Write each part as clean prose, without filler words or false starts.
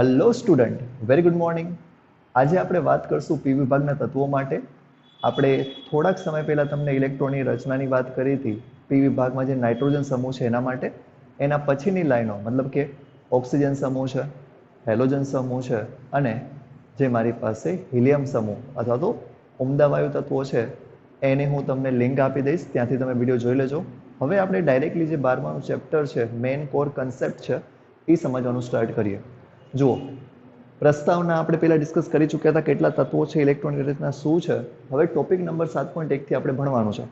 Hello student, very good morning. આજે આપણે વાત કરશું પી વિભાગના તત્વો માટે. આપણે થોડાક સમય પહેલા તમને ઇલેક્ટ્રોનની રચનાની વાત કરી હતી. પી વિભાગમાં જે નાઇટ્રોજન સમૂહ છે એના માટે. એના પછીની લાઈનો મતલબ કે ઓક્સિજન સમૂહ છે, હેલોજન સમૂહ છે અને જે મારી પાસે હિલિયમ સમૂહ અથવા તો ઉમદા વાયુ તત્વો છે એની હું તમને લિંક આપી દઈશ, ત્યાંથી તમે વિડીયો જોઈ લેજો. હવે આપણે ડાયરેક્ટલી જે 12માનું ચેપ્ટર છે, મેઇન કોર કન્સેપ્ટ છે, એ સમજવાનું સ્ટાર્ટ કરીએ. જુઓ, પ્રસ્તાવના આપણે પહેલા ડિસ્કસ કરી ચૂક્યા હતા, કેટલા તત્વો છે, ઇલેક્ટ્રોનની રચના શું છે. હવે ટોપિક નંબર 7.1 થી આપણે ભણવાનું છે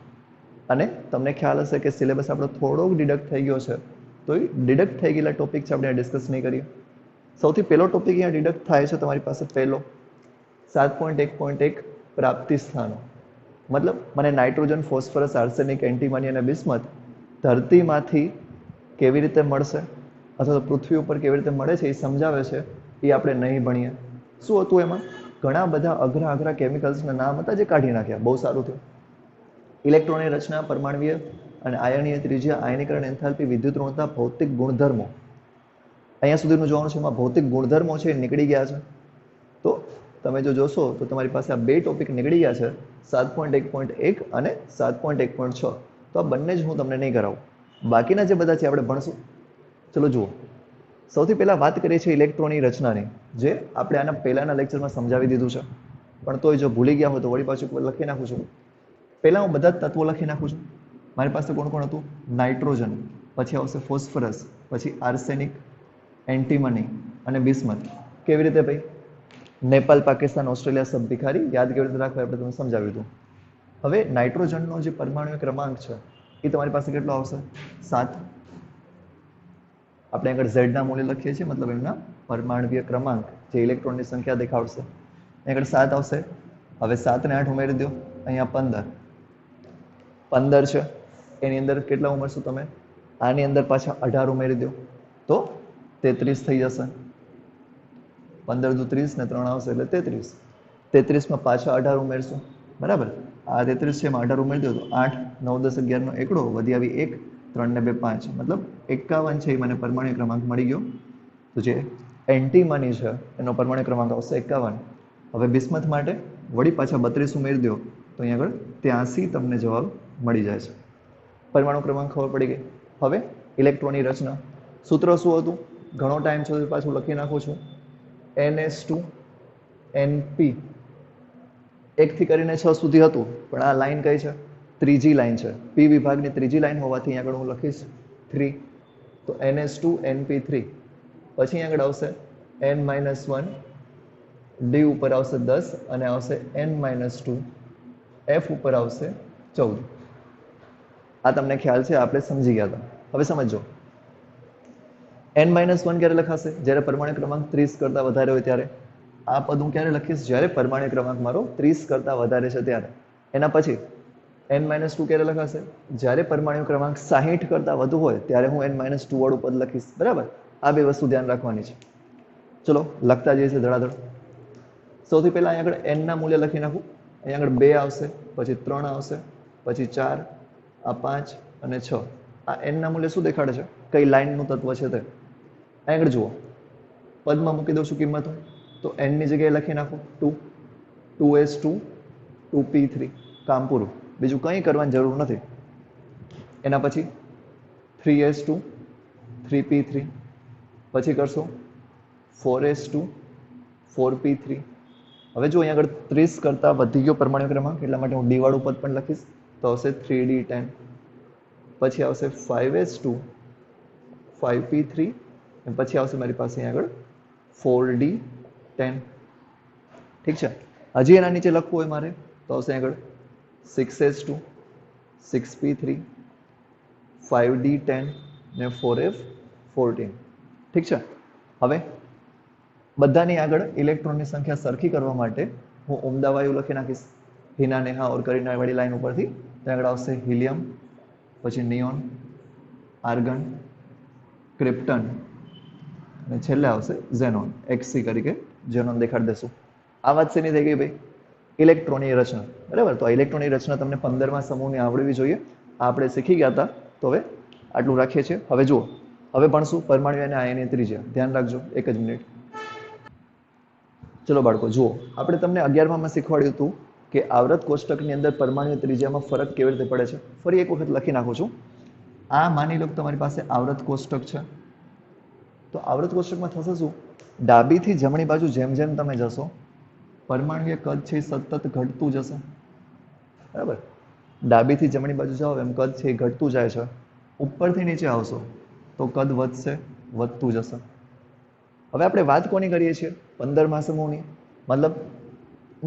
અને તમને ખ્યાલ હશે કે સિલેબસ આપણો થોડોક ડિડક્ટ થઈ ગયો છે, તો એ ડિડક્ટ થઈ ગયેલા ટોપિક છે આપણે ડિસ્કસ નહીં કરીએ. સૌથી પહેલો ટોપિક અહીંયા ડિડક્ટ થાય છે તમારી પાસે પહેલો 7.1.1 પ્રાપ્તિ સ્થાનો. મતલબ મને નાઇટ્રોજન, ફોસ્ફરસ, આર્સેનિક, એન્ટીમની અને બિસ્મથ ધરતીમાંથી કેવી રીતે મળશે અથવા તો પૃથ્વી ઉપર કેવી રીતે મળે છે એ સમજાવે છે. એ આપણે નહીં ભણીએ. શું હતું એમાં? ઘણા બધા અઘરા કેમિકલ્સના નામ હતા જે કાઢી નાખ્યા. બહુ સારું થયું. ઇલેક્ટ્રોનની રચના, પરમાણ્વીય અને આયનીય ત્રિજ્યા, આયનીકરણ, એન્થાલ્પી, વિદ્યુત ઋણતા, ભૌતિક ગુણધર્મો. અહીંયા સુધીનું જોવાનું છે. એમાં ભૌતિક ગુણધર્મો છે એ નીકળી ગયા છે. તો તમે જો જોશો તો તમારી પાસે આ બે ટોપિક નીકળી ગયા છે, 7.1.1 અને 7.1.6. તો આ બંને જ હું તમને નહીં કરાવું. બાકીના જે બધા છે આપણે ભણશું. ચલો જુઓ, સૌથી પહેલા વાત કરીએ છીએ ઇલેક્ટ્રોનની રચનાની, જે આપણે આના પહેલાના લેક્ચરમાં સમજાવી દીધું છે. પણ તોય જો ભૂલી ગયા હોય તો વળી પાછું લખી નાખું છું. પહેલા હું બધા જ તત્વો લખી નાખું છું. મારી પાસે કોણ કોણ હતું? નાઇટ્રોજન, પછી આવશે ફોસ્ફરસ, પછી આર્સેનિક, એન્ટીમની અને બિસ્મથ. કેવી રીતે ભાઈ? નેપાલ, પાકિસ્તાન, ઓસ્ટ્રેલિયા સબ ભિખારી. યાદ કેવી રીતે રાખવા આપણે તમને સમજાવ્યું હતું. હવે નાઇટ્રોજનનો જે પરમાણુ ક્રમાંક છે એ તમારી પાસે કેટલો આવશે? 7. આપણે આગળ ઝેડના મૂલ્ય લખીએ છીએ, મતલબ એમના પરમાણ્વીય ક્રમાંક, જે ઇલેક્ટ્રોનની સંખ્યા દેખાડશે. આગળ 7 આવશે. હવે 7 ને 8 ઉમેરી દો, અહીંયા 15 છે. એની અંદર કેટલા ઉમેરશો તમે? આની અંદર પાછા 18 ઉમેરી દો તો 33 થઈ જશે. 15 દુ 30 ને 3 આવશે એટલે 33. 33માં પાછા 18 ઉમેરશું, બરાબર? આ 33 છે, એમાં 18 ઉમેરી દો તો 8, 9, 10, 11 નો એકડો, વધી આવી 1, 3 ને 2 5, મતલબ 51 છે. એ મને પરમાણુ ક્રમાંક મળી ગયો. તો જે એન્ટીમની છે એનો પરમાણુ ક્રમાંક આવશે 51. હવે બિસ્મથ માટે વળી પાછા 32 ઉમેરી દો તો અહીંયા આગળ 83 તમને જવાબ મળી જાય છે. પરમાણુ ક્રમાંક ખબર પડી ગઈ. હવે ઇલેક્ટ્રોનની રચના, સૂત્ર શું હતું? ઘણો ટાઈમ છે પાછું લખી નાખું છું. NH2 NP 1 થી કરીને 6 સુધી હતું, પણ આ લાઈન કઈ છે? ત્રીજી લાઈન છે. પી વિભાગની ત્રીજી લાઈન હોવાથી અહીંયા આગળ હું લખીશ 3. તો NH2 NP3. પછી આગળ આવશે N-1, D ઉપર આવશે 10 અને આવશે N-2, F ઉપર આવશે 14. આ તમને ખ્યાલ છે, આપણે સમજી ગયા હતા. હવે સમજો, N-1 ક્યારે લખાશે? જ્યારે પરમાણુ ક્રમાંક 30 કરતા વધારે હોય ત્યારે. આ પદ હું ક્યારે લખીશ? જ્યારે પરમાણુ ક્રમાંક મારો 30 કરતા વધારે છે ત્યારે. એના પછી N-2 ક્યારે લખાશે? જ્યારે પરમાણુ ક્રમાંક 60 કરતા વધુ હોય ત્યારે હું N-2 વાળું પદ લખીશ, બરાબર? આ બે વસ્તુ ધ્યાન રાખવાની છે. ચલો લખતા જઈએ છે ધડાધડ. સૌથી પહેલા અહીંયા આગળ N ના મૂલ્ય લખી નાખું. અહીંયા આગળ 2 આવશે, પછી 3 આવશે, પછી 4, આ 5 અને 6. આ N ના મૂલ્ય શું દેખાડે છે? કઈ લાઈનનું તત્વ છે તે. અહીંયા આગળ જુઓ, પદમાં મૂકી દઉં છું કિંમતો. તો N ની જગ્યાએ લખી નાખું 2, 2s2, 2p3. કામ પૂરું. બીજું કંઈ કરવાની જરૂર નથી. એના પછી 3s2, 3p3. પછી કરશો 4s2, 4p3. હવે જો અહીંયા આગળ 30 કરતા વધી ગયો પરમાણુ ક્રમાંક, એટલા માટે હું D વાળું પદ પણ લખીશ. તો આવશે 3d10. પછી આવશે 5s2, 5p3. અને પછી આવશે મારી પાસે અહીંયા આગળ 4d10. ઠીક છે. હજી એના નીચે લખવું હોય મારે તો આવશે આગળ 6s2, 6p3, 5d10 ને 4f14. ઠીક છે. હવે બધાની આગળ ઇલેક્ટ્રોનની સંખ્યા સરખી કરવા માટે હું ઉમદા વાયુ લખી નાખીશ. હિના, નેહા ઓર કરીના વાળી લાઈન ઉપરથી. ત્યાં આગળ આવશે હિલિયમ, પછી નિયોન, આર્ગન, ક્રિપ્ટન અને છેલ્લે આવશે ઝેનોન. XC તરીકે ઝેનોન દેખાડી દેશું. આ વાત શેની થઈ ગઈ ભાઈ? ઇલેક્ટ્રોનની રચના, બરાબર? તો આ ઇલેક્ટ્રોનની રચના તમને 15મા સમૂહની આવડવી જોઈએ. આપણે શીખી ગયા હતા, તો હવે આટલું રાખીએ છીએ. હવે જુઓ, હવે ભણશું પરમાણુ અને આયનીય ત્રિજ્યા. ધ્યાન રાખજો, એક જ મિનિટ. ચલો બાળકો જુઓ, આપણે તમને 11માં શીખવાડ્યું હતું કે આવૃત કોષ્ટકની અંદર પરમાણુ ત્રિજ્યામાં ફરક કેવી રીતે પડે છે. ફરી એક વખત લખી નાખું છું. આ માની લો કે તમારી પાસે આવૃત કોષ્ટક છે. તો આવૃત કોષ્ટકમાં થશે શું, ડાબીથી જમણી બાજુ જેમ જેમ તમે જશો પરમાણુય કદ છે એ સતત ઘટતું જશે. બરાબર, ડાબીથી જમણી બાજુ જાઓ એમ કદ છે એ ઘટતું જાય છે. ઉપરથી નીચે આવશો તો કદ વધશે, વધતું જશે. હવે આપણે વાત કોની કરીએ છીએ, 15મા સમૂહની. મતલબ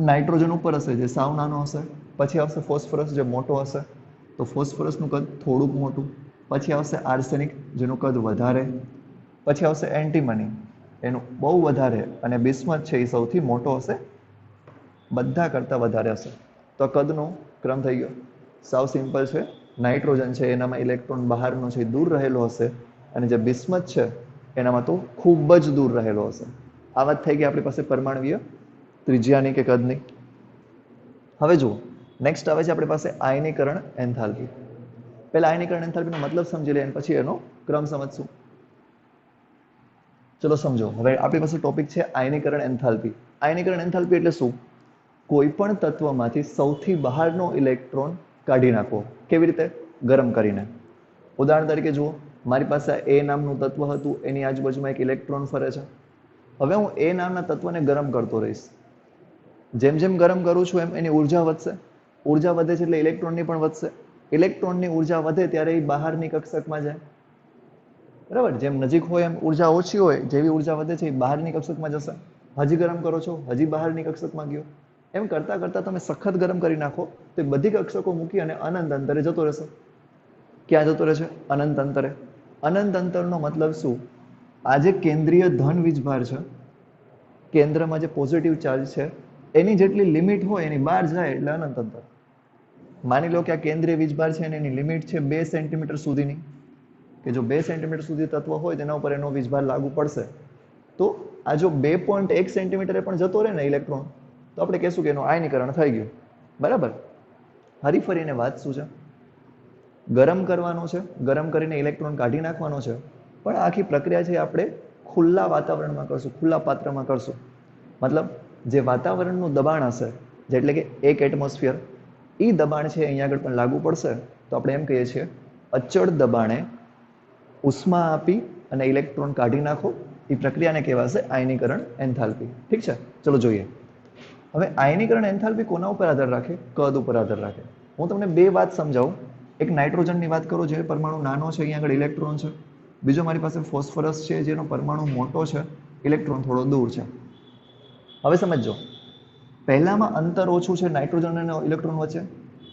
નાઇટ્રોજન ઉપર હશે જે સાવ નાનો હશે, પછી આવશે ફોસ્ફરસ જે મોટો હશે, તો ફોસ્ફરસનું કદ થોડુંક મોટું, પછી આવશે આર્સેનિક જેનું કદ વધારે, પછી આવશે એન્ટીમની એનું બહુ વધારે, અને બિસ્મથ છે એ સૌથી મોટો હશે, બધા કરતાં વધારે હશે. તો કદનો ક્રમ થઈ ગયો. સાવ સિમ્પલ છે. નાઇટ્રોજન છે એનામાં ઇલેક્ટ્રોન બહારનો છે દૂર રહેલો હશે, અને જે બિસ્મથ છે એનામાં તો ખૂબ જ દૂર રહેલો હશે. આ વાત થઈ ગઈ આપણી પાસે પરમાણુય ત્રિજ્યાની કે કદની. હવે જુઓ, નેક્સ્ટ આવે છે આપણી પાસે આયનીકરણ એન્થાલ્પી. પહેલા આયનીકરણ એન્થાલ્પીનો મતલબ સમજી લઈએ અને પછી એનો ક્રમ સમજશું. ચલો સમજો. હવે આપણી પાસે ટોપિક છે આયનીકરણ એન્થાલ્પી. આયનીકરણ એન્થાલ્પી એટલે શું, કોઈ પણ તત્વમાંથી સૌથી બહારનો ઇલેક્ટ્રોન કાઢી નાખવો. કેવી રીતે, ગરમ કરીને. ઉદાહરણ તરીકે જુઓ, મારી પાસે એ નામનું તત્વ હતું, એની આજુબાજુમાં એક ઇલેક્ટ્રોન ફરે છે. હવે હું એ નામના તત્વને ગરમ કરતો રહીશ. જેમ જેમ ગરમ કરું છું એમ એની ઉર્જા વધશે. ઉર્જા વધે છે એટલે ઇલેક્ટ્રોનની પણ વધશે. ઇલેક્ટ્રોનની ઉર્જા વધે ત્યારે એ બહારની કક્ષકમાં જાય. બરાબર, જેમ નજીક હોય એમ ઉર્જા ઓછી હોય, જેવી ઉર્જા વધે છે એ બહારની કક્ષકમાં જશે. હજી ગરમ કરો છો, હજી બહારની કક્ષકમાં ગયો. એમ કરતાં કરતાં તમે સખત ગરમ કરી નાખો તો એ બધી કક્ષકો મૂકી અને અનંત અંતરે જતો રહેશે. ક્યાં જતો રહે છે, અનંત અંતરે. અનંત અંતરનો મતલબ શું, આ જે કેન્દ્રીય ધન વીજભાર છે, કેન્દ્રમાં જે પોઝિટિવ ચાર્જ છે એની જેટલી લિમિટ હોય એની બહાર જાય એટલે અનંત અંતર. માની લો કે આ કેન્દ્રીય વીજભાર છે અને એની લિમિટ છે 2 સેન્ટીમીટર સુધીની, કે જો 2 સેન્ટીમીટર સુધી તત્વ હોય તેના ઉપર એનો વીજભાર લાગુ પડશે, તો આ જો 2.1 સેન્ટીમીટરે પણ જતો રહે ને ઇલેક્ટ્રોન, તો આપણે કહેશું કે એનું આયનીકરણ થઈ ગયું. બરાબર. હરી ફરીને વાત શું છે, ગરમ કરવાનો છે, ગરમ કરીને ઇલેક્ટ્રોન કાઢી નાખવાનો છે, પણ આખી પ્રક્રિયા છે આપણે ખુલ્લા વાતાવરણમાં કરશું, ખુલ્લા પાત્રમાં કરશું. મતલબ જે વાતાવરણનું દબાણ હશે, એટલે કે 1 એટમોસ્ફિયર, એ દબાણ છે અહીંયા આગળ પણ લાગુ પડશે, તો આપણે એમ કહીએ છીએ અચળ દબાણે ઉષ્મા આપી અને ઇલેક્ટ્રોન કાઢી નાખો, એ પ્રક્રિયાને કહેવાશે આયનીકરણ એન્થાલ્પી. ઠીક છે, ચલો જોઈએ. હવે આયનીકરણ એન્થાલ્પી કોના ઉપર આધાર રાખે, કદ ઉપર આધાર રાખે. હું તમને બે વાત સમજાવું. એક નાઇટ્રોજનની વાત કરું, જે પરમાણુ નાનો છે, અહીંયા આગળ ઇલેક્ટ્રોન છે. બીજો મારી પાસે ફોસ્ફરસ છે, જેનો પરમાણુ મોટો છે, ઇલેક્ટ્રોન થોડો દૂર છે. હવે સમજો, પહેલામાં અંતર ઓછું છે નાઇટ્રોજન અને ઇલેક્ટ્રોન વચ્ચે,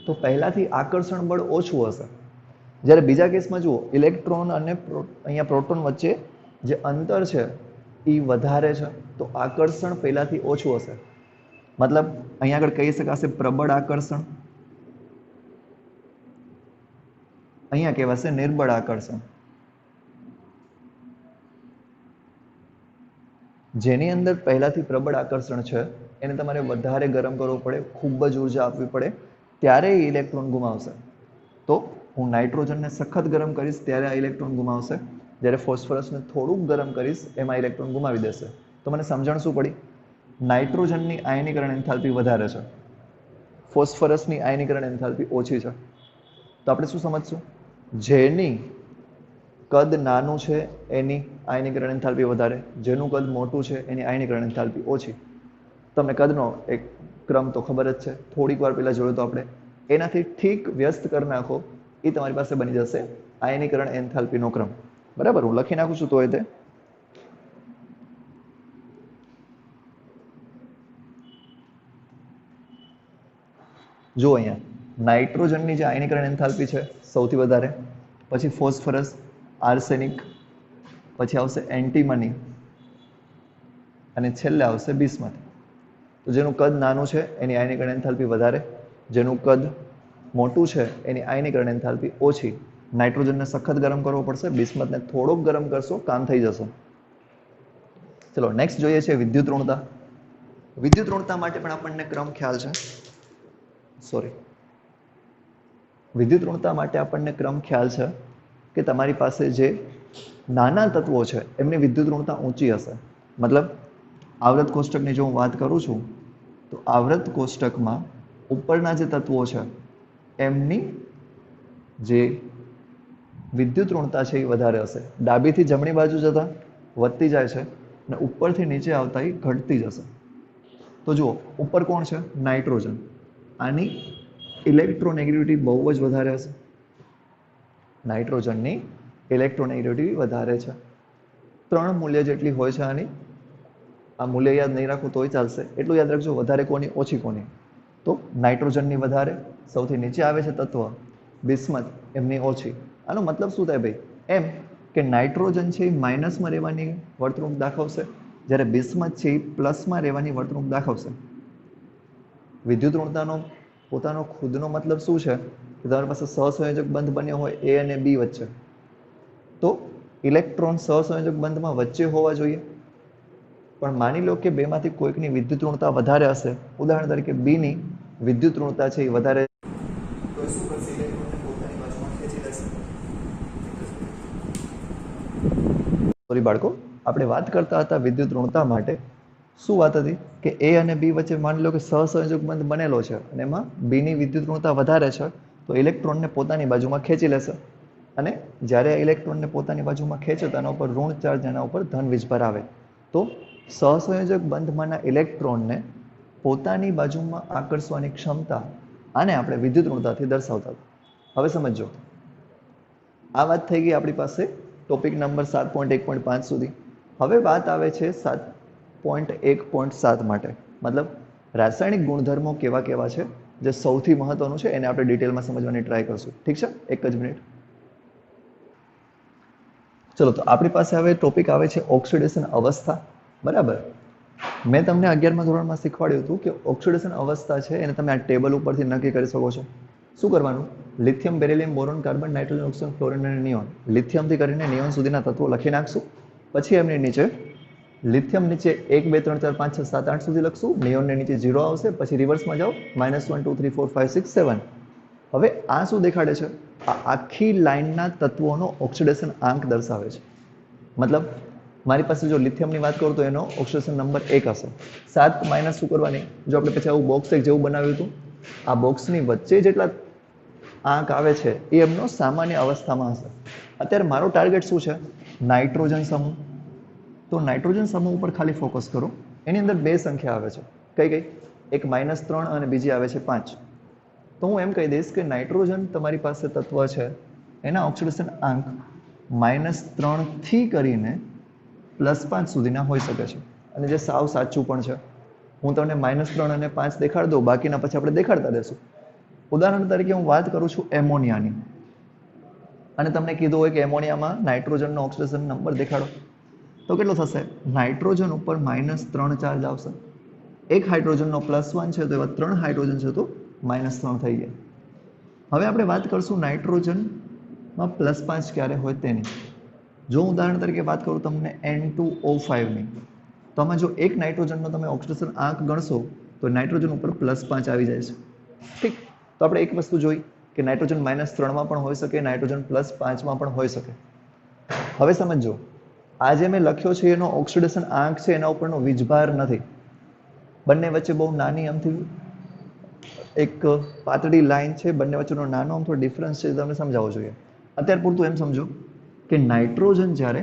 તો પહેલાથી આકર્ષણ બળ ઓછું હશે. જ્યારે બીજા કેસમાં જુઓ, ઇલેક્ટ્રોન અને અહીંયા પ્રોટોન વચ્ચે જે અંતર છે એ વધારે છે, તો આકર્ષણ પહેલાથી ઓછું હશે. મતલબ અહીંયા આગળ કહી શકાશે પ્રબળ આકર્ષણ, અહીંયા કહેવાશે નિર્બળ આકર્ષણ. જેની અંદર પહેલાથી પ્રબળ આકર્ષણ છે એને તમારે વધારે ગરમ કરવું પડે, ખૂબ જ ઉર્જા આપવી પડે, ત્યારે એ ઇલેક્ટ્રોન ગુમાવશે. તો હું નાઇટ્રોજનને સખત ગરમ કરીશ ત્યારે આ ઇલેક્ટ્રોન ગુમાવશે, જ્યારે ફોસ્ફરસને થોડુંક ગરમ કરીશ એમાં ઇલેક્ટ્રોન ગુમાવી દેશે. તો મને સમજણ શું પડી, નાઇટ્રોજનની આયનીકરણ એન્થાલ્પી વધારે છે, ફોસ્ફરસની આયનીકરણ એન્થાલ્પી ઓછી છે. તો આપણે શું સમજશું, જેની કદ નાનું છે એની આયનીકરણ એન્થાલ્પી વધારે, જેનું કદ મોટું છે એની આયનીકરણ એન્થાલ્પી ઓછી. તમને કદનો એક ક્રમ તો ખબર જ છે, થોડીક વાર પહેલા જોયું તો આપણે. એનાથી ઠીક વ્યસ્ત કરી નાખો, એ તમારી પાસે બની જશે આયનીકરણ એન્થાલ્પીનો ક્રમ. બરાબર, હું લખી નાખું છું તો એ તે. જો અહીંયા નાઇટ્રોજનની જે આયનીકરણ એન્થાલ્પી છે સૌથી વધારે, પછી ફોસ્ફરસ, આર્સેનિક, પછી આવશે એન્ટીમની, અને છેલ્લે આવશે બિસ્મથ. તો જેનું કદ નાનું છે એની આયનીકરણ એન્થાલ્પી વધારે, જેનું કદ મોટું છે એની આયનીકરણ એન્થાલ્પી ઓછી. નાઇટ્રોજનને સખત ગરમ કરવો પડશે, બિસ્મથને થોડોક ગરમ કરશો કામ થઈ જશે. ચલો નેક્સ્ટ જોઈએ છે વિદ્યુત ઋણતા. વિદ્યુત ઋણતા માટે પણ આપણને ક્રમ ખ્યાલ છે. વિદ્યુત ઋણતા માટે આપણને ક્રમ ખ્યાલ છે કે તમારી પાસે જે નાના તત્વો છે એમની વિદ્યુત ઋણતા ઊંચી હશે. મતલબ આવૃત કોષ્ટકની જો હું વાત કરું છું તો આવૃત કોષ્ટકમાં ઉપરના જે તત્વો છે એમની જે વિદ્યુત ઋણતા છે એ વધારે હશે. ડાબીથી જમણી બાજુ જતા વધતી જાય છે અને ઉપરથી નીચે આવતા એ ઘટતી જશે. તો જુઓ ઉપર કોણ છે? નાઇટ્રોજન. આની ઇલેક્ટ્રોનેગેટિવિટી બહુ જ વધારે હશે. નાઇટ્રોજનની ઇલેક્ટ્રોનેગેટિવિટી વધારે છે. 3 મૂલ્ય જેટલી હોય છે આની. આ મૂલ્ય યાદ નહીં રાખો તોય ચાલશે. એટલું યાદ રાખજો વધારે કોની ઓછી કોની. તો નાઇટ્રોજનની વધારે, સૌથી નીચે આવે છે તત્વ બિસ્મથ, એમની ઓછી. આનો મતલબ શું થાય ભાઈ? એમ કે નાઇટ્રોજન છે એ માઇનસમાં રહેવાની વર્તણૂક દાખવશે, જ્યારે બિસ્મથ છે એ પ્લસમાં રહેવાની વર્તણૂક દાખવશે. વિદ્યુત ઋણતાનો પોતાનો ખુદનો મતલબ શું છે કે તમારી પાસે સહસંયોજક બંધ બન્યો હોય એ અને બી વચ્ચે, તો ઇલેક્ટ્રોન સહસંયોજક બંધમાં વચ્ચે હોવા જોઈએ. પણ માની લો કે બેમાંથી કોઈકની વિદ્યુત ઋણતા વધારે હશે, ઉદાહરણ તરીકે બીની વિદ્યુત ઋણતા છે એ વધારે, તો શું કરશે? ઇલેક્ટ્રોનને પોતાની બાજુમાં ખેંચી લેશે. સોરી બાળકો, આપણે વાત કરતા હતા વિદ્યુત ઋણતા માટે. શું વાત હતી કે એ અને બી વચ્ચે માની લો કે સહસંયોજક બંધ બનેલો છે અને એમાં બીની વિદ્યુત ઋણતા વધારે છે, તો ઇલેક્ટ્રોનને પોતાની બાજુમાં ખેંચી લેશે. અને જ્યારે ઇલેક્ટ્રોનને પોતાની બાજુમાં ખેંચે તો એના ઉપર ઋણ ચાર્જ, એના ઉપર ધન વીજભાર આવે. તો સહસંયોજક બંધમાંના ઇલેક્ટ્રોનને પોતાની બાજુમાં આકર્ષવાની ક્ષમતા, આને આપણે વિદ્યુત ઋણતાથી દર્શાવતા. હવે સમજો, આ વાત થઈ ગઈ આપણી પાસે ટોપિક નંબર 7.1.5 સુધી. હવે વાત આવે છે 7.1.7 માટે, મતલબ રાસાયણિક ગુણધર્મો કેવા કેવા છે જે સૌથી મહત્વનું છે એને આપણે ડિટેલમાં સમજવાની ટ્રાય કરશું. ઠીક છે? એક જ મિનિટ. ચલો, તો આપણી પાસે હવે ટોપિક આવે છે ઓક્સિડેશન અવસ્થા. બરાબર, મેં તમને 11મા ધોરણમાં શીખવાડ્યું હતું કે ઓક્સિડેશન અવસ્થા છે એને તમે આ ટેબલ ઉપરથી નક્કી કરી શકો છો. શું કરવાનું? Lithium, beryllium, boron, carbon, nitrogen, oxygen, fluorine અને નિયોન. લિથિયમથી કરીને નિયોન સુધીના તત્વો લખી નાખશું. પછી એમની નીચે લિથિયમ નીચે 1 2 3 4 5 6 7 8 સુધી લખશું. નિયોનને નીચે 0 આવશે. પછી રિવર્સમાં જાઓ, -1 2 3 4 5 6 7. હવે આ શું દેખાડે છે? આ આખી લાઈનના તત્વોનો ઓક્સિડેશન આંક દર્શાવે છે. મતલબ મારી પાસે જો લિથિયમની વાત કરું તો એનો ઓક્સિડેશન નંબર 1 હશે. 7 માઇનસ શું કરવાની? જો આપણે પછી આવું બોક્સ એક જેવું બનાવ્યું હતું, આ બોક્સની વચ્ચે જેટલા આંક આવે છે એ એમનો સામાન્ય અવસ્થામાં હશે. અત્યારે મારો ટાર્ગેટ શું છે? નાઇટ્રોજન સમૂહ. તો નાઇટ્રોજન સમૂહ ઉપર ખાલી ફોકસ કરો. એની અંદર 2 સંખ્યા આવે છે. કઈ કઈ? એક -3 અને બીજી આવે છે 5. તો હું એમ કહી દઈશ કે નાઇટ્રોજન તમારી પાસે તત્વ છે એના ઓક્સિડેશન આંક -3 થી કરીને +5 સુધીના હોઈ શકે છે. અને જે સાવ સાચું પણ છે. હું તમને -3 અને 5 દેખાડી દઉં, બાકીના પછી આપણે દેખાડતા રહેશું. ઉદાહરણ તરીકે હું વાત કરું છું એમોનિયાની, અને તમને કીધું હોય કે એમોનિયામાં નાઇટ્રોજનનો ઓક્સિડેશન નંબર દેખાડો, તો કેટલો થશે? નાઇટ્રોજન ઉપર -3 ચાર્જ આવશે. એક હાઇડ્રોજનનો +1 છે તો એવા 3 હાઇડ્રોજન છે તો -3 થઈ ગયા. હવે આપણે વાત કરશું નાઇટ્રોજનમાં +5 ક્યારે હોય તેની. જો હું ઉદાહરણ તરીકે વાત કરું તમને N2O5ની, તો આમાં જો એક નાઇટ્રોજનનો તમે ઓક્સિડેશન આંક ગણશો તો નાઇટ્રોજન ઉપર +5 આવી જાય છે. ઠીક, તો આપણે એક વસ્તુ જોઈ કે નાઇટ્રોજન -3માં પણ હોઈ શકે, નાઇટ્રોજન +5માં પણ હોઈ શકે. હવે સમજો, આ જે મેં લખ્યો છે એનો ઓક્સિડેશન આંક છે, એના ઉપરનો વીજભાર નથી. બંને વચ્ચે બહુ નાની અમથી એક પાતળી લાઈન છે, બંને વચ્ચેનો નાનો અમથો ડિફરન્સ છે, તમને સમજાવવો જોઈએ. અત્યાર પૂરતું એમ સમજો કે નાઇટ્રોજન જ્યારે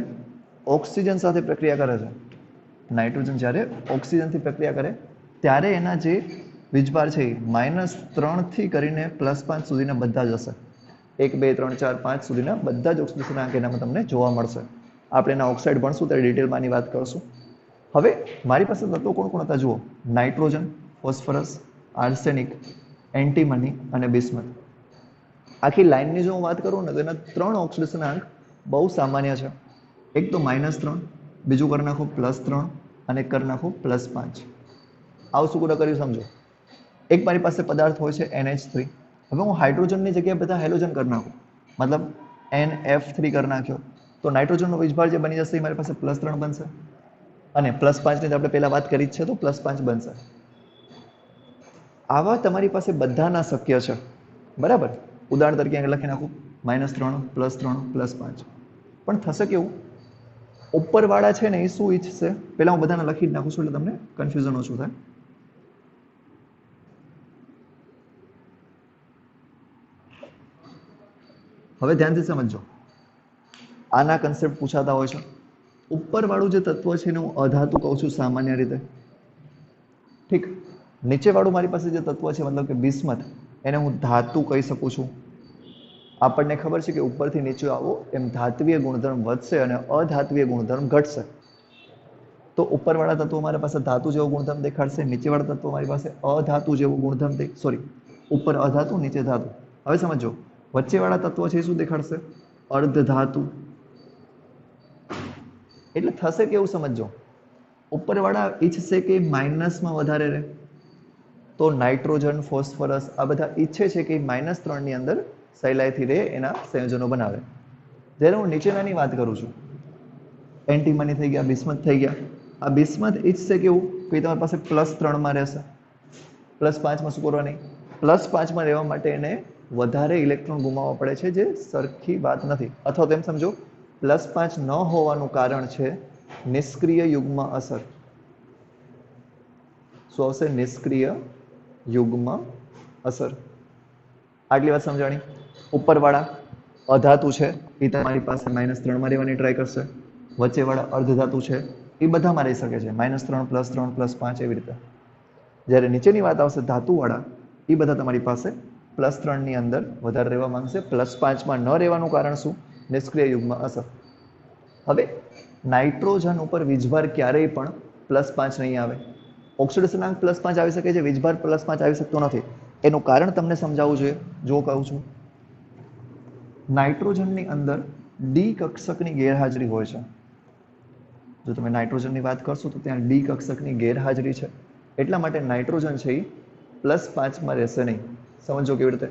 ઓક્સિજન સાથે પ્રક્રિયા કરે છે, નાઇટ્રોજન જ્યારે ઓક્સિજનથી પ્રક્રિયા કરે ત્યારે એના જે વીજભાર છે એ -3 થી કરીને +5 સુધીના બધા જ હશે. 1 2 3 4 5 સુધીના બધા જ ઓક્સિડેશન આંક એનામાં તમને જોવા મળશે. આપણે એના ઓક્સાઇડ ભણશું ત્યારે ડિટેલમાં આની વાત કરશું. હવે મારી પાસે તત્વો કોણ કોણ હતા જુઓ: નાઇટ્રોજન, ફોસ્ફરસ, આર્સેનિક, એન્ટીમની અને બિસ્મથ. આખી લાઈનની જો હું વાત કરું ને તો એના 3 ઓક્સિડેશન આંક બહુ સામાન્ય છે. એક તો -3, બીજું કરી નાખો +3 અને એક કરી નાખો +5. આવું શું કર્યું સમજો. એક મારી પાસે પદાર્થ હોય છે NH3. હવે હું હાઇડ્રોજનની જગ્યાએ બધા હેલોજન કરી નાખું, મતલબ NF3 કરી નાખ્યો, તો નાઇટ્રોજનનો વીજભાર જે બની જશે એ મારી પાસે +3 બનશે, અને +5ની આપણે પહેલા વાત કરી જ છે તો +5 બનશે. આવા તમારી પાસે બધાના શક્ય છે. બરાબર, ઉદાહરણ તરીકે લખી નાખું -3 +3 +5. પણ થશે કેવું? ઉપરવાળા છે ને એ શું ઈચ્છશે? પહેલા હું બધાને લખી જ નાખું છું એટલે તમને કન્ફ્યુઝન ઓછું થાય. હવે ધ્યાનથી સમજો, આના કન્સેપ્ટ પૂછાતા હોય છે. ઉપરવાળું જે તત્વ છે એને હું અધાતુ કહું છું સામાન્ય રીતે, ઠીક. નીચેવાળું મારી પાસે જે તત્વ છે મતલબ કે બિસ્મથ, એને હું ધાતુ કહી શકું છું. આપણને ખબર છે કે ઉપરથી નીચે આવો એમ ધાત્વીય ગુણધર્મ વધશે અને અધાત્વીય ગુણધર્મ ઘટશે. તો ઉપરવાળા તત્વો મારી પાસે ધાતુ જેવો ગુણધર્મ દેખાડશે, નીચેવાળા તત્વો મારી પાસે અધાતુ જેવો ગુણધર્મ ઉપર અધાતુ નીચે ધાતુ. હવે સમજો, વચ્ચેવાળા તત્વો છે એ શું દેખાડશે? અર્ધધાતુ. એટલે થશે કેવું સમજો, ઉપરવાળા ઈચ્છશે કે માઇનસમાં વધારે રહે, તો નાઇટ્રોજન, ફોસ્ફરસ આ બધા ઈચ્છે છે કે -3 ની અંદર સહેલાઈથી રહે, એના સંયોજનો બનાવે. જ્યારે હું નીચેનાની વાત કરું છું, એન્ટીમની થઈ ગયા, બિસ્મથ થઈ ગયા. આ બિસ્મથ ઈચ્છશે કેવું કે તમારી પાસે +3 માં રહેશે, +5 માં શું કરવા નહીં, +5 માં રહેવા માટે એને વધારે ઇલેક્ટ્રોન ગુમાવવા પડે છે, જે સરખી વાત નથી. અથવા તો એમ સમજો, +5 ન હોવાનું કારણ છે નિષ્ક્રિય યુગ્મ અસર. શું આવશે? નિષ્ક્રિય યુગ્મ અસર. આટલી વાત સમજાણી. ઉપરવાળા અધાતુ છે એ તમારી પાસે -3 માં રહેવાની ટ્રાય કરશે, વચ્ચેવાળા અર્ધધાતુ છે એ બધામાં રહી શકે છે, -3 +3 +5 એવી રીતે. જ્યારે નીચેની વાત આવશે ધાતુવાળા, એ બધા તમારી પાસે +3 ની અંદર વધારે રહેવા માંગશે, +5 માં ન રહેવાનું કારણ શું? નિષ્ક્રિય યુગ્મ અસર. હવે નાઇટ્રોજન ઉપર વીજભાર ક્યારેય પણ +5 નહીં આવે. ઓક્સિડેશનાંક +5 આવી શકે છે, વીજભાર +5 આવી શકતો નથી. એનું કારણ તમને સમજાવવું જોઈએ. જો કહું છું, નાઇટ્રોજનની અંદર ડી કક્ષકની ગેરહાજરી હોય છે. જો તમે નાઇટ્રોજનની વાત કરશો તો ત્યાં ડી કક્ષકની ગેરહાજરી છે, એટલા માટે નાઇટ્રોજન છે એ +5 માં રહેશે નહીં. સમજો કેવી રીતે?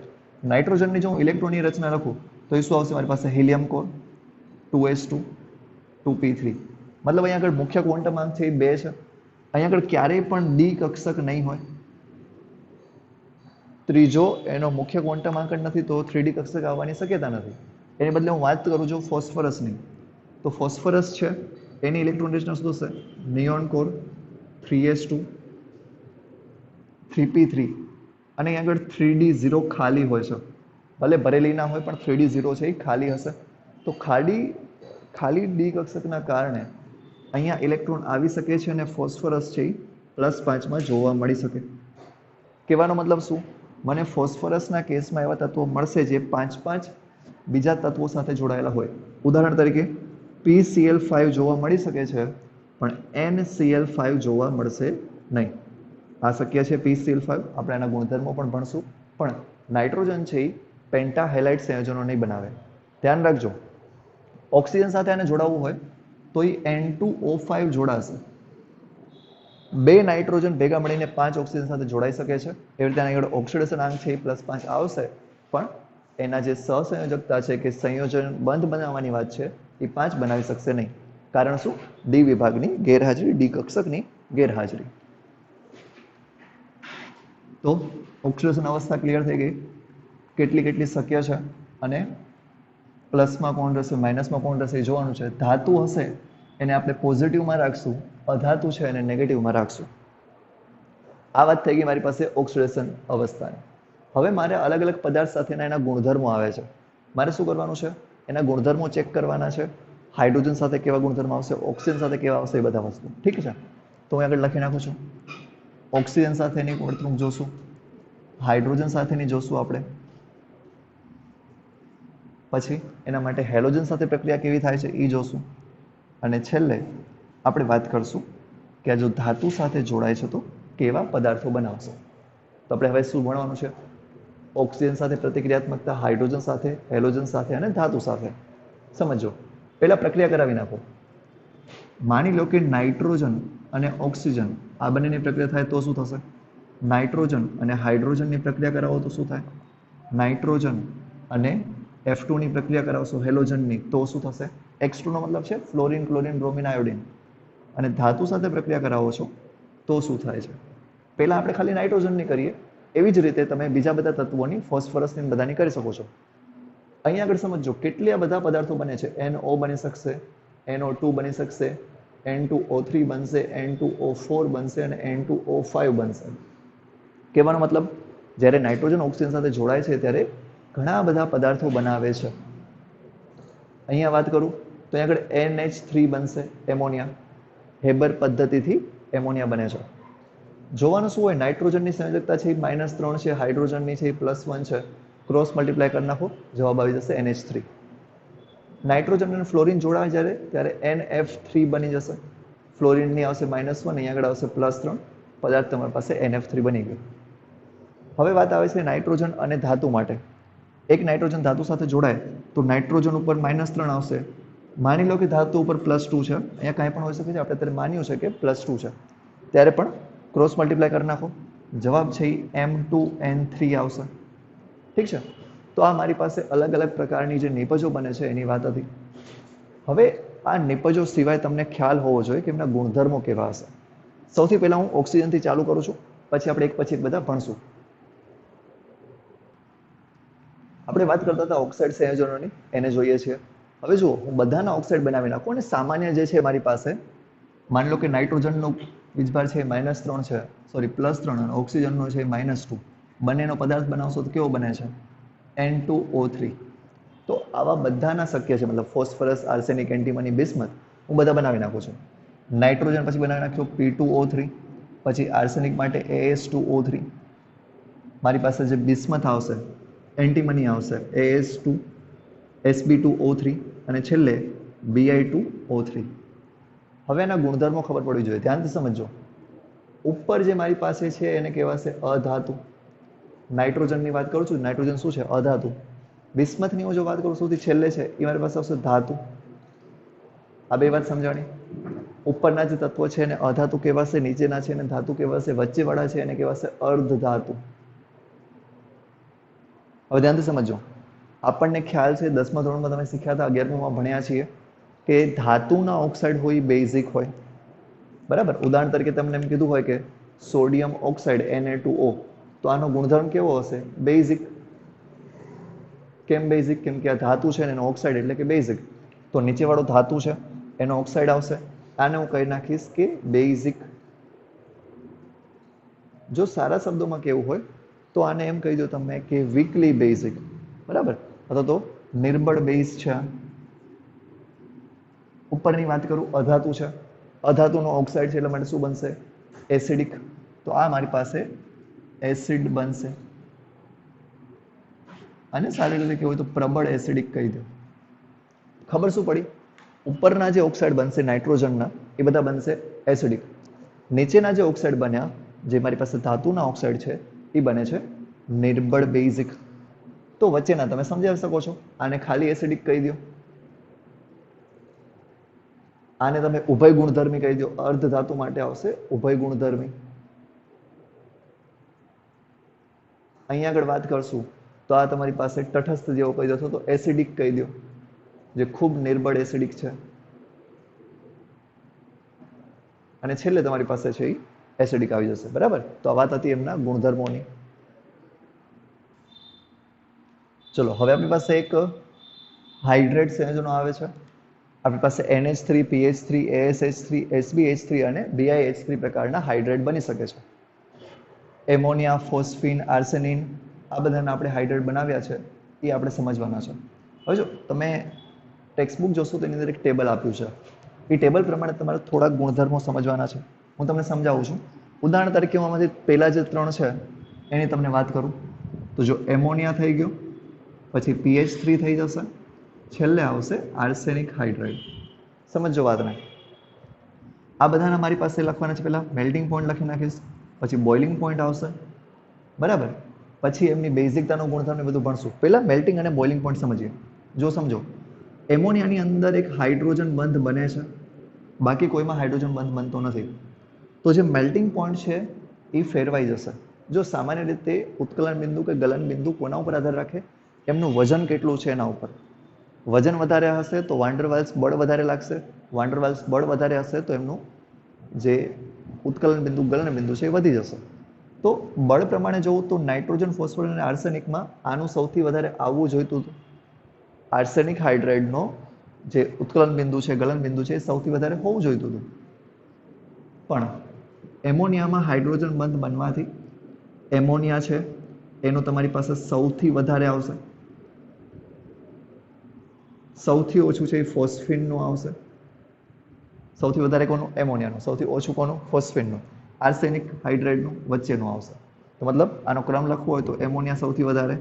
નાઇટ્રોજનની જો હું ઇલેક્ટ્રોનની રચના લખું તો એ શું આવશે? મારી પાસે હિલિયમ કોર, 2s2 2p3. મતલબ અહીંયા આગળ મુખ્ય ક્વોન્ટમ આંક છે એ 2 છે. અહીંયા આગળ ક્યારેય પણ ડી કક્ષક નહીં હોય. ત્રીજો એનો મુખ્ય ક્વોન્ટમ આંક નથી, તો 3D કક્ષક આવવાની શક્યતા નથી. એની બદલે હું વાત કરું છું ફોસ્ફરસની, તો ફોસ્ફરસ છે એની ઇલેક્ટ્રોન રચના શું થશે? Neon core, 3s2 3p3. અને અહીં આગળ 3d0 ખાલી હોય છે, ભલે ભરેલી ના હોય પણ 3d0 છે એ ખાલી હશે. તો ખાલી ડી કક્ષકના કારણે અહીંયા ઇલેક્ટ્રોન આવી શકે છે અને ફોસ્ફરસ છે એ +5 માં જોવા મળી શકે. કહેવાનો મતલબ શું? મને ફોસ્ફરસના કેસમાં એવા તત્વો મળશે જે 5 બીજા તત્વો સાથે જોડાયેલા હોય. ઉદાહરણ તરીકે PCl5 જોવા મળી શકે છે, પણ NCl5 જોવા મળશે નહીં. આ શક્ય છે PCl5, આપણે એના ગુણધર્મો પણ ભણશું. પણ નાઇટ્રોજન છે એ પેન્ટાહેલાઇડ સંયોજનો નહીં બનાવે. ધ્યાન રાખજો, ઓક્સિજન સાથે આને જોડાવવું હોય તો એ N2O5 જોડાશે. 2 નાઇટ્રોજન ભેગા મળીને 5 ઓક્સિજન સાથે જોડાઈ શકે છે. એવી રીતે આગળ ઓક્સિડેશન આંક છે એ +5 આવશે, પણ એના જે સહસંયોજકતા છે કે સંયોજન બંધ બનાવવાની વાત છે એ 5 બનાવી શકશે નહીં. કારણ શું? ડી વિભાગની ગેરહાજરી, ડી કક્ષકની ગેરહાજરી. તો ઓક્સિડેશન અવસ્થા ક્લિયર થઈ ગઈ, કેટલી શક્ય છે અને પ્લસમાં કોણ રહેશે, માઇનસમાં કોણ રહેશે એ જોવાનું છે. ધાતુ હશે એને આપણે પોઝિટિવમાં રાખશું, અધાતુ છે એને નેગેટિવમાં રાખશું. આ વાત થઈ ગઈ મારી પાસે ઓક્સિડેશન અવસ્થાની. હવે મારે અલગ અલગ પદાર્થ સાથેના એના ગુણધર્મો આવે છે. મારે શું કરવાનું છે? એના ગુણધર્મો ચેક કરવાના છે. હાઇડ્રોજન સાથે કેવા ગુણધર્મ આવશે, ઓક્સિજન સાથે કેવા આવશે, એ બધા વસ્તુ. ઠીક છે, તો હું આગળ લખી નાખું છું. ઓક્સિજન સાથેની વર્તણૂક જોશું, હાઇડ્રોજન સાથેની જોશું આપણે, પછી એના માટે હેલોજન સાથે પ્રક્રિયા કેવી થાય છે એ જોશું, અને છેલ્લે આપણે વાત કરશું કે આ જો ધાતુ સાથે જોડાય છે તો કેવા પદાર્થો બનાવશે. તો આપણે હવે શું ભણવાનું છે? ઓક્સિજન સાથે પ્રતિક્રિયાત્મકતા, હાઇડ્રોજન સાથે, હેલોજન સાથે અને ધાતુ સાથે. સમજો, પહેલા પ્રક્રિયા કરાવી નાખો. માની લો કે નાઇટ્રોજન અને ઓક્સિજન આ બંનેની પ્રક્રિયા થાય તો શું થશે? નાઇટ્રોજન અને હાઇડ્રોજનની પ્રક્રિયા કરાવો તો શું થાય? નાઇટ્રોજન અને F2 ની પ્રક્રિયા કરાવશો હેલોજનની તો શું થશે? X2 નો મતલબ છે ફ્લોરિન, ક્લોરિન, બ્રોમિન, આયોડિન. અને ધાતુ સાથે પ્રક્રિયા કરાવો છો તો શું થાય છે? પહેલા આપણે ખાલી નાઇટ્રોજનની કરીએ, એવી જ રીતે તમે બીજા બધા તત્વોની, ફોસ્ફરસની બધાની કરી શકો છો. અહીંયા આગળ સમજો કેટલા બધા પદાર્થો બને છે. NO બની શકશે, NO2 બની શકશે, N2O3 બનશે, N2O4 બનશે અને N2O5 બનશે. કહેવાનો મતલબ જ્યારે નાઇટ્રોજન ઓક્સિજન સાથે જોડાય છે ત્યારે ઘણા બધા પદાર્થો બનાવે છે. અહીંયા વાત કરું તો અહીંયા આગળ NH3 બનશે, એમોનિયા. હેબર પદ્ધતિથી એમોનિયા બને છે. જોવાનું શું હોય, નાઇટ્રોજનની સંયોજકતા છે -3 છે, હાઇડ્રોજનની છે +1 છે. ક્રોસ મલ્ટીપ્લાય કરી નાખો, જવાબ આવી જશે NH3. નાઇટ્રોજન અને ફ્લોરિન જોડાવે ત્યારે NF3 બની જશે. ફ્લોરિનની આવશે -1, અહીંયા આગળ આવશે +3. પદાર્થ તમારી પાસે NF3 બની ગયો. હવે વાત આવે છે નાઇટ્રોજન અને ધાતુ માટે. એક નાઇટ્રોજન ધાતુ સાથે જોડાય તો નાઇટ્રોજન ઉપર -3 આવશે. માની લો કે ધાતુ ઉપર +2 છે, અહીંયા કાંઈ પણ હોઈ શકે છે, આપણે અત્યારે માન્યું છે કે +2 છે, ત્યારે પણ ક્રોસ મલ્ટીપ્લાય કરી નાખો, જવાબ છે M2N3 આવશે. ઠીક છે, તો આ મારી પાસે અલગ અલગ પ્રકારની જે નિપજો બને છે એની વાત હતી. હવે આ નિપજો સિવાય તમને ખ્યાલ હોવો જોઈએ કે એમના ગુણધર્મો કેવા હશે. સૌથી પહેલા હું ઓક્સિજનથી ચાલુ કરું છું, પછી આપણે એક પછી એક બધા ભણશું. આપણે વાત કરતા હતા ઓક્સાઇડ સંયોજનોની, એને જોઈએ છીએ. હવે જુઓ, હું બધાના ઓક્સાઇડ બનાવી નાખું અને સામાન્ય જે છે મારી પાસે, માની લો કે નાઇટ્રોજનનો વીજભાર છે -3 છે, સોરી +3, અને ઓક્સિજનનો છે -2. બંનેનો પદાર્થ બનાવશો તો કેવો બને છે? N2O3. તો આવા બધાના શક્ય છે, મતલબ ફોસ્ફરસ, આર્સેનિક, એન્ટીમની, બિસ્મથ, હું બધા બનાવી નાખું છું. નાઇટ્રોજન પછી બનાવી નાખ્યો P2O3, પછી આર્સેનિક માટે AS2O3, મારી પાસે જે બિસ્મથ આવશે, એન્ટીમની આવશે AS2, Sb2O3 અને છેલ્લે Bi2O3. હવે એના ગુણધર્મો ખબર પડવી જોઈએ, ધ્યાનથી સમજો. ઉપર જે મારી પાસે છે એને કહેવાશે અધાતુ. નાઇટ્રોજનની વાત કરું છું, નાઇટ્રોજન શું છે? અધાતુ. બિસ્મથની હું જો વાત કરું સૌથી છેલ્લે છે, એ મારી પાસે આવશે ધાતુ. આ બે વાત સમજાણી. ઉપરના જે તત્વો છે એને અધાતુ કહેવાશે, નીચેના છે એને ધાતુ કહેવાશે, વચ્ચેવાળા છે એને કહેવાશે અર્ધધાતુ. હવે ધ્યાનથી સમજો. આપણને ખ્યાલ છે 10મા ધોરણમાં તમે શીખ્યા હતા, 11મામાં ભણ્યા છીએ કે ધાતુના ઓક્સાઇડ હોય બેઝિક હોય, બરાબર. ઉદાહરણ તરીકે તમને એમ કીધું હોય કે સોડિયમ ઓક્સાઇડ Na2O, તો આનો ગુણધર્મ કેવો હશે? બેઝિક. કેમ બેઝિક? કેમ કે આ ધાતુ છે ને એનો ઓક્સાઇડ એટલે કે બેઝિક. તો નીચેવાળો ધાતુ છે એનો ઓક્સાઇડ આવશે, આને હું કહી નાખીશ કે બેઝિક. જો સારા શબ્દોમાં કેવું હોય તો આને એમ કહી દો તમે કે વીકલી બેઝિક, બરાબર, અથવા તો નિર્બળ બેઝ છે. ઉપરની વાત કરું, અધાતુ છે, અધાતુનો ઓક્સાઇડ છે એટલે માટે શું બનશે? એસિડિક. તો આ મારી પાસે એસિડ બનશે. અને સારી રીતે કહેવું હોય તો પ્રબળ એસિડિક કહી દો. ખબર શું પડી? ઉપરના જે ઓક્સાઇડ બનશે નાઇટ્રોજનના, એ બધા બનશે એસિડિક. નીચેના જે ઓક્સાઇડ બન્યા, જે મારી પાસે ધાતુના ઓક્સાઇડ છે, એ બને છે નિર્બળ બેઝિક. તો વચ્ચેના તમે સમજાવી શકો છો. આને ખાલી એસિડિક કહી દો, આને તમે ઉભય ગુણધર્મી કહી દો. અર્ધ ધાતુ માટે આવશે ઉભય ગુણધર્મી. અહીંયા આગળ વાત કરશું તો આ તમારી પાસે તટસ્થ જેવો કહી દો, તો એસિડિક કહી દો, જે ખૂબ નિર્બળ એસિડિક છે. અને છેલ્લે તમારી પાસે છે એ એસિડિક આવી જશે, બરાબર. તો આ વાત હતી એમના ગુણધર્મોની. ચલો, હવે આપણી પાસે એક હાઇડ્રેટ સંયોજનો આવે છે. આપણી પાસે NH3, PH3, ASH3, SbH3 અને BiH3 પ્રકારના હાઇડ્રેટ બની શકે છે. એમોનિયા, ફોસ્ફીન, આર્સેનિન, આ બધાના આપણે હાઇડ્રેટ બનાવ્યા છે, એ આપણે સમજવાના છે. હવે જો તમે ટેક્સ્ટબુક જોશો તો એની અંદર એક ટેબલ આપ્યું છે. એ ટેબલ પ્રમાણે તમારે થોડાક ગુણધર્મો સમજવાના છે. હું તમને સમજાવું છું. ઉદાહરણ તરીકે હું આમાંથી પહેલા જે 3 છે એની તમને વાત કરું તો જો એમોનિયા થઈ ગયો, પછી PH3 થઈ જશે, છેલ્લે આવશે આર્સેનિક હાઇડ્રેટ. સમજો વાતને. આ બધાના મારી પાસે લખવાના છે. પહેલાં મેલ્ટિંગ પોઈન્ટ લખી નાખીશ, પછી બોઇલિંગ પોઈન્ટ આવશે, બરાબર. પછી એમની બેઝિકતાનો ગુણધર્મ એ બધું ભણશું. પહેલાં મેલ્ટિંગ અને બોઇલિંગ પોઈન્ટ સમજીએ. જો સમજો, એમોનિયાની અંદર એક હાઇડ્રોજન બંધ બને છે, બાકી કોઈમાં હાઇડ્રોજન બંધ બનતો નથી. તો જે મેલ્ટિંગ પોઈન્ટ છે એ ફેરવાઈ જશે. જો સામાન્ય રીતે ઉત્કલન બિંદુ કે ગલન બિંદુ કોના ઉપર આધાર રાખે? એમનું વજન કેટલું છે એના ઉપર. વજન વધારે હશે તો વાન્ડરવાલ્સ બળ વધારે લાગશે, વાન્ડરવાલ્સ બળ વધારે હશે તો એમનું જે ઉત્કલન બિંદુ ગલન બિંદુ છે એ વધી જશે. તો બળ પ્રમાણે જોવું તો નાઇટ્રોજન, ફોસ્ફરસ અને આર્સેનિકમાં આનું સૌથી વધારે આવવું જોઈતું હતું. આર્સેનિક હાઇડ્રેટનો જે ઉત્કલન બિંદુ છે, ગલન બિંદુ છે, એ સૌથી વધારે હોવું જોઈતું હતું. પણ એમોનિયામાં હાઇડ્રોજન બંધ બનવાથી એમોનિયા છે એનું તમારી પાસે સૌથી વધારે આવશે. સૌથી ઓછું છે એ ફોસ્ફીનનું આવશે. સૌથી વધારે કોનું? એમોનિયાનું. સૌથી ઓછું કોનું? ફોસ્ફીનનું. આર્સેનિક હાઇડ્રેટનું વચ્ચેનું આવશે. તો મતલબ આનો ક્રમ લખવો હોય તો એમોનિયા સૌથી વધારે,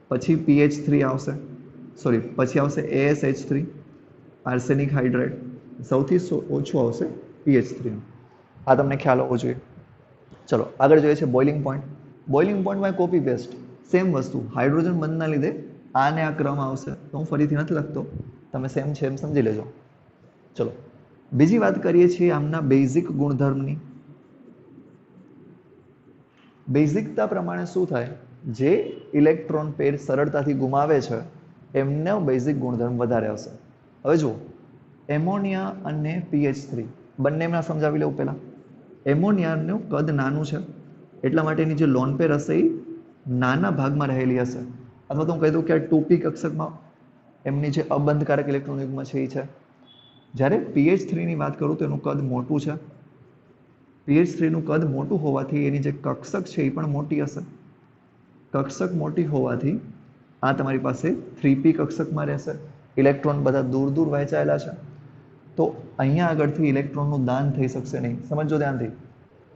પછી PH3 આવશે, સોરી પછી આવશે ASH3, આર્સેનિક હાઇડ્રેટ, સૌથી ઓછું આવશે PH3. આ તમને ખ્યાલ હોવો જોઈએ. ચલો આગળ જોઈએ છે બોઇલિંગ પોઈન્ટ. બોઇલિંગ પોઈન્ટમાં કોપી પેસ્ટ સેમ વસ્તુ, હાઇડ્રોજન બંધના લીધે આને આ ક્રમ આવશે. તો હું ફરીથી નથી લખતો, તમે સેમ છે એમ સમજી લેજો. ચલો બીજી વાત કરીએ છીએ આમના બેઝિક ગુણધર્મની. બેઝિકતા પ્રમાણે શું થાય? જે ઇલેક્ટ્રોન પેર સરળતાથી ગુમાવે છે એમનો બેઝિક ગુણધર્મ વધારે હશે. હવે જુઓ, એમોનિયા અને PH3 બંનેમાં સમજાવી લેવું પહેલા. એમોનિયાનું કદ નાનું છે એટલા માટે એની જે લોન પેર હશે એ નાના ભાગમાં રહેલી હશે. અથવા તો હું કહી દઉં કે આ 2p કક્ષકમાં એમની જે અબંધકારક ઇલેક્ટ્રોન યુગ્મ છે એ છે. જ્યારે PH3 ની વાત કરું તો એનું કદ મોટું છે. PH3 નું કદ મોટું હોવાથી એની જે કક્ષક છે એ પણ મોટી હશે. કક્ષક મોટી હોવાથી આ તમારી પાસે 3p કક્ષકમાં રહેશે. ઇલેક્ટ્રોન બધા દૂર દૂર વહેંચાયેલા છે. તો અહીંયા આગળથી ઇલેક્ટ્રોનનું દાન થઈ શકશે નહીં. સમજો ધ્યાનથી,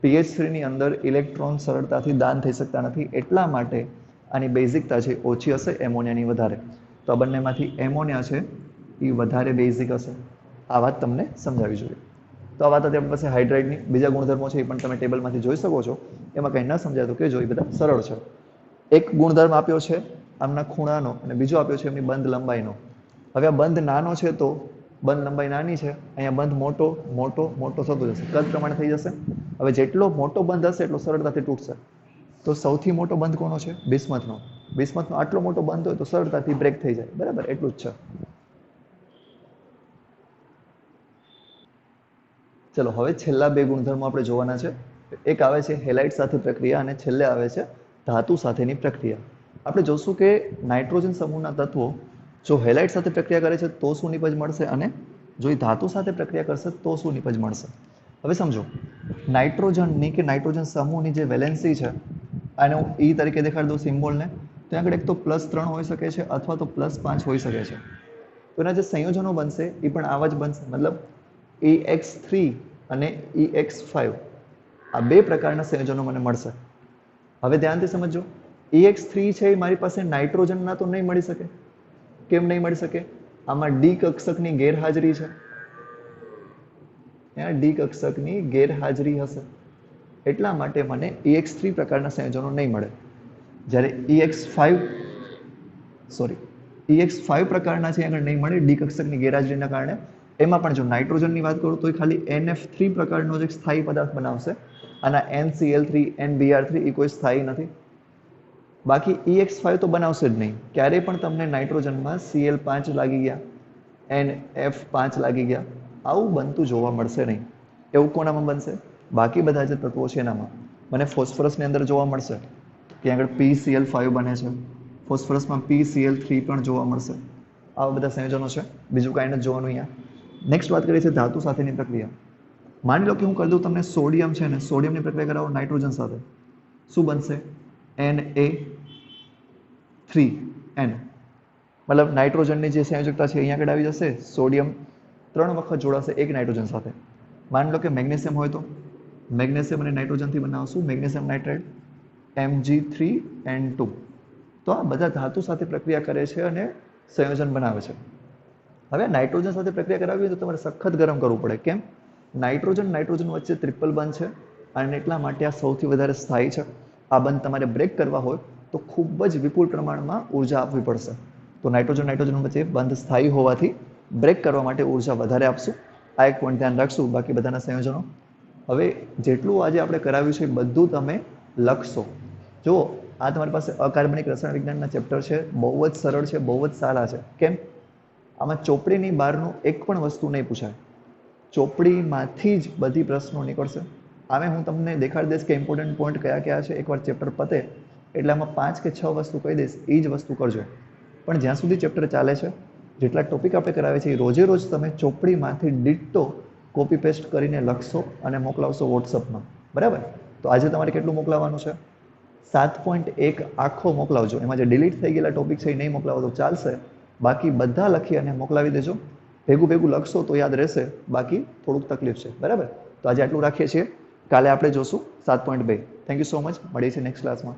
PH3 ની અંદર ઇલેક્ટ્રોન સરળતાથી દાન થઈ શકતા નથી. એટલા માટે આની બેઝિકતા છે ઓછી હશે, એમોનિયાની વધારે. તો આ બંનેમાંથી એમોનિયા છે એ વધારે બેઝિક હશે. આ વાત તમને સમજાવવી જોઈએ. તો આ વાત હતી આપણી પાસે હાઇડ્રાઇડની. બીજા ગુણધર્મો છે એ પણ તમે ટેબલમાંથી જોઈ શકો છો. એમાં કંઈ ન સમજાય તો કહેજો, એ બધા સરળ છે. એક ગુણધર્મ આપ્યો છે આમના ખૂણાનો અને બીજો આપ્યો છે એમની બંધ લંબાઈનો. હવે આ બંધ નાનો છે તો બંધ લંબાઈ નાની છે, અહીંયા બંધ મોટો મોટો મોટો થતો જશે, કદ પ્રમાણે થઈ જશે. હવે જેટલો મોટો બંધ હશે એટલો સરળતાથી તૂટશે. તો સૌથી મોટો બંધ કોનો છે? બિસ્મથનો. બિસ્મથનો આટલો મોટો બંધ હોય તો સરળતાથી બ્રેક થઈ જાય. બરાબર, એટલું જ છે. ચલો હવે છેલ્લા બે ગુણધર્મો આપણે જોવાના છે. એક આવે છે હેલાઇડ સાથે પ્રક્રિયા અને છેલ્લે આવે છે ધાતુ સાથેની પ્રક્રિયા. આપણે જોશું કે નાઇટ્રોજન સમૂહના તત્વો જો હેલાઇડ સાથે પ્રક્રિયા કરે છે તો શું નિપજ મળશે, અને જો એ ધાતુ સાથે પ્રક્રિયા કરશે તો શું નિપજ મળશે. હવે સમજો, નાઇટ્રોજનની કે નાઇટ્રોજન સમૂહની જે વેલેન્સી છે, આને હું E તરીકે દેખાડી દઉં સિમ્બોલને, ત્યાં આગળ એક તો +3 હોઈ શકે છે અથવા તો +5 હોઈ શકે છે. તો એના જે સંયોજનો બનશે એ પણ આવા જ બનશે. મતલબ EX3 અને EX5 આ બે પ્રકારના સંયોજનો મને મળશે. હવે ધ્યાનથી સમજો, EX3 છે એ મારી પાસે નાઇટ્રોજનના તો નહીં મળી શકે. કેમ નહીં મળી શકે? આમાં D કક્ષકની ગેરહાજરી છે. ત્યાં D કક્ષકની ગેરહાજરી હશે એટલા માટે મને EX3 પ્રકારના સંયોજનો નહીં મળે. જ્યારે EX5 પ્રકારના છે આગળ નહીં મળે D કક્ષકની ગેરહાજરીના કારણે. એમાં પણ જો નાઇટ્રોજનની વાત કરું તો એ ખાલી NF3 પ્રકારનો જ એક સ્થાયી પદાર્થ બનાવશે. આના NCl3 NBr3 એ કોઈ સ્થાયી નથી. બાકી EX5 તો બનાવશે જ નહીં. ક્યારેય પણ તમને નાઇટ્રોજનમાં Cl5 લાગી ગયા, NF5 લાગી ગયા, આવું બનતું જોવા મળશે નહીં. એવું કોનામાં બનશે? બાકી બધા જે તત્વો છે એનામાં. મને ફોસ્ફરસની અંદર જોવા મળશે, ત્યાં આગળ PCl5 બને છે. ફોસ્ફરસમાં PCl3 પણ જોવા મળશે. આવા બધા સંયોજનો છે, બીજું કાંઈ નથી જોવાનું અહીંયા. નેક્સ્ટ વાત કરીએ છીએ ધાતુ સાથેની પ્રક્રિયા. માની લો કે હું કરી દઉં તમને સોડિયમ છે ને, સોડિયમની પ્રક્રિયા કરાવો નાઇટ્રોજન સાથે, શું બનશે? Na3N. મતલબ નાઇટ્રોજનની જે સંયોજકતા છે અહીંયા આગળ આવી જશે. સોડિયમ 3 વખત જોડાશે એક નાઇટ્રોજન સાથે. માની લો કે મેગ્નેશિયમ હોય તો મેગ્નેશિયમ અને નાઇટ્રોજનથી બનાવશું મેગ્નેશિયમ નાઇટ્રેટ Mg3N2. તો આ બધા ધાતુ સાથે પ્રક્રિયા કરે છે અને સંયોજન બનાવે છે. હવે નાઇટ્રોજન સાથે પ્રક્રિયા કરાવવી હોય તો તમારે સખત ગરમ કરવું પડે. કેમ? નાઇટ્રોજન વચ્ચે ટ્રિપલ બંધ છે અને એટલા માટે આ સૌથી વધારે સ્થાયી છે. આ બંધ તમારે બ્રેક કરવા હોય તો ખૂબ જ વિપુલ પ્રમાણમાં ઉર્જા આપવી પડશે. તો નાઇટ્રોજન વચ્ચે બંધ સ્થાયી હોવાથી બ્રેક કરવા માટે ઉર્જા વધારે આપશું. આ એક પોઈન્ટ ધ્યાન રાખશું. બાકી બધાના સંયોજનો હવે જેટલું આજે આપણે કરાવ્યું છે એ બધું તમે લખશો. જુઓ, આ તમારી પાસે અકાર્બનિક રસાયણ વિજ્ઞાનના ચેપ્ટર છે, બહુ જ સરળ છે, બહુ જ સારા છે. કેમ? આમાં ચોપડીની બહારનું એક પણ વસ્તુ નહીં પૂછાય. ચોપડીમાંથી જ બધી પ્રશ્નો નીકળશે. આમે હું તમને દેખાડી દઈશ કે ઇમ્પોર્ટન્ટ પોઈન્ટ કયા કયા છે. એકવાર ચેપ્ટર પતે એટલે આમાં 5 કે 6 વસ્તુ કહી દઈશ, એ જ વસ્તુ કરજો. પણ જ્યાં સુધી ચેપ્ટર ચાલે છે જેટલા ટોપિક આપણે કરાવે છે એ રોજે રોજ તમે ચોપડીમાંથી ડિટ્ટો કોપી પેસ્ટ કરીને લખશો અને મોકલાવશો વોટ્સઅપમાં, બરાબર? તો આજે તમારે કેટલું મોકલાવવાનું છે? 7.1 આખો મોકલાવજો. એમાં જે ડિલીટ થઈ ગયેલા ટોપિક છે એ નહીં મોકલાવો તો ચાલશે, બાકી બધા લખી અને મોકલાવી દેજો. ભેગું ભેગું લખશો તો યાદ રહેશે, બાકી થોડુંક તકલીફ છે, બરાબર? તો આજે આટલું રાખીએ છીએ, કાલે આપણે જોશું 7.2. થેન્ક યુ સો મચ, મળીએ છીએ નેક્સ્ટ ક્લાસમાં.